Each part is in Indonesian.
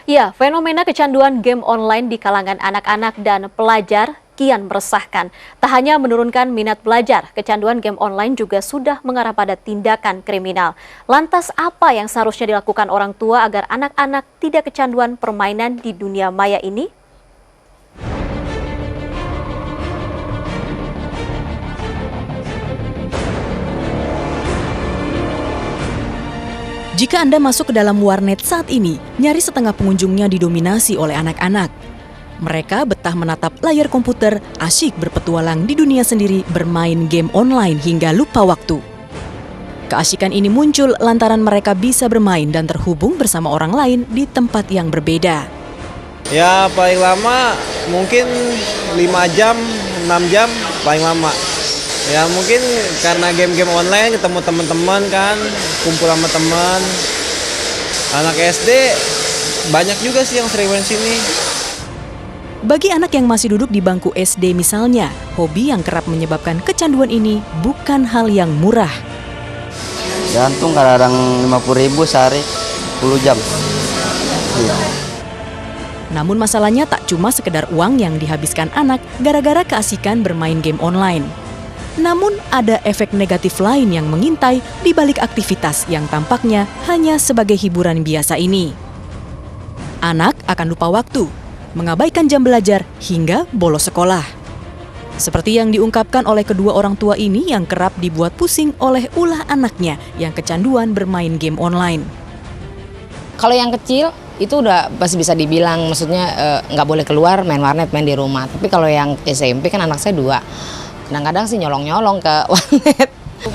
Ya, fenomena kecanduan game online di kalangan anak-anak dan pelajar kian meresahkan. Tak hanya menurunkan minat belajar, kecanduan game online juga sudah mengarah pada tindakan kriminal. Lantas apa yang seharusnya dilakukan orang tua agar anak-anak tidak kecanduan permainan di dunia maya ini? Jika Anda masuk ke dalam warnet saat ini, nyaris setengah pengunjungnya didominasi oleh anak-anak. Mereka betah menatap layar komputer, asyik berpetualang di dunia sendiri bermain game online hingga lupa waktu. Keasyikan ini muncul lantaran mereka bisa bermain dan terhubung bersama orang lain di tempat yang berbeda. Ya paling lama mungkin 5 jam, 6 jam paling lama. Ya mungkin karena game-game online ketemu teman-teman kan, kumpul sama teman. Anak SD banyak juga sih yang sering main sini. Bagi anak yang masih duduk di bangku SD misalnya, hobi yang kerap menyebabkan kecanduan ini bukan hal yang murah. Gantung kadang 50.000 sehari, 10 jam. Namun masalahnya tak cuma sekedar uang yang dihabiskan anak gara-gara keasikan bermain game online. Namun ada efek negatif lain yang mengintai di balik aktivitas yang tampaknya hanya sebagai hiburan biasa ini. Anak akan lupa waktu, mengabaikan jam belajar hingga bolos sekolah. Seperti yang diungkapkan oleh kedua orang tua ini yang kerap dibuat pusing oleh ulah anaknya yang kecanduan bermain game online. Kalau yang kecil itu udah pasti bisa dibilang, maksudnya nggak boleh keluar main warnet, main di rumah. Tapi kalau yang SMP kan anak saya 2. Kadang-kadang sih nyolong-nyolong ke warnet.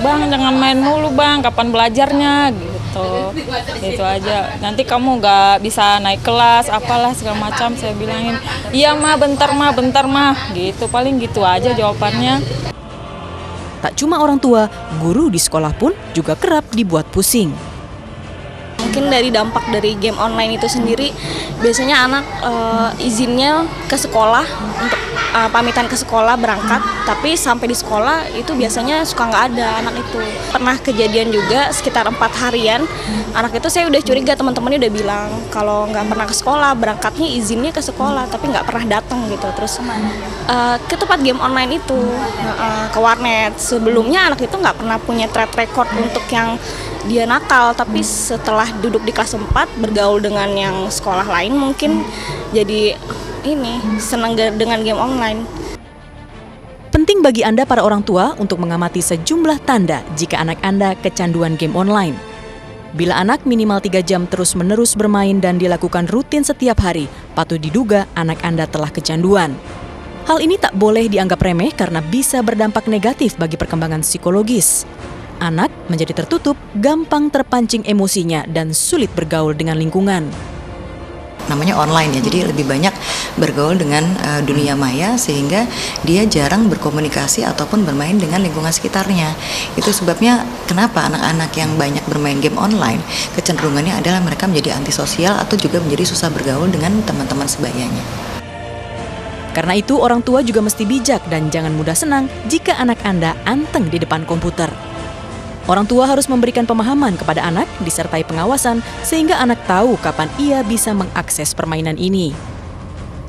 Bang, jangan main mulu bang, kapan belajarnya gitu. Gitu aja. Nanti kamu nggak bisa naik kelas, apalah segala macam. Saya bilangin, iya mah, bentar mah. Gitu, paling gitu aja jawabannya. Tak cuma orang tua, guru di sekolah pun juga kerap dibuat pusing. Mungkin dari dampak dari game online itu sendiri, biasanya anak izinnya ke sekolah untuk pamitan ke sekolah berangkat, tapi sampai di sekolah itu biasanya suka nggak ada anak itu. Pernah kejadian juga sekitar 4 harian, anak itu saya udah curiga, teman-temannya udah bilang kalau nggak pernah ke sekolah, berangkatnya izinnya ke sekolah, tapi nggak pernah datang gitu. Terus ke tempat game online itu, ke warnet. Sebelumnya anak itu nggak pernah punya track record untuk yang dia nakal, tapi setelah duduk di kelas 4 bergaul dengan yang sekolah lain mungkin jadi senang dengan game online. Penting bagi Anda para orang tua untuk mengamati sejumlah tanda jika anak Anda kecanduan game online. Bila anak minimal 3 jam terus-menerus bermain dan dilakukan rutin setiap hari, patut diduga anak Anda telah kecanduan. Hal ini tak boleh dianggap remeh karena bisa berdampak negatif bagi perkembangan psikologis. Anak menjadi tertutup, gampang terpancing emosinya, dan sulit bergaul dengan lingkungan. Namanya online ya, jadi lebih banyak bergaul dengan dunia maya sehingga dia jarang berkomunikasi ataupun bermain dengan lingkungan sekitarnya. Itu sebabnya kenapa anak-anak yang banyak bermain game online, kecenderungannya adalah mereka menjadi antisosial atau juga menjadi susah bergaul dengan teman-teman sebayanya. Karena itu orang tua juga mesti bijak dan jangan mudah senang jika anak Anda anteng di depan komputer. Orang tua harus memberikan pemahaman kepada anak disertai pengawasan sehingga anak tahu kapan ia bisa mengakses permainan ini.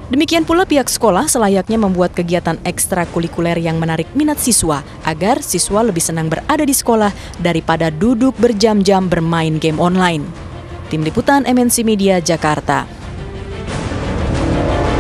Demikian pula pihak sekolah selayaknya membuat kegiatan ekstrakurikuler yang menarik minat siswa agar siswa lebih senang berada di sekolah daripada duduk berjam-jam bermain game online. Tim Liputan MNC Media, Jakarta.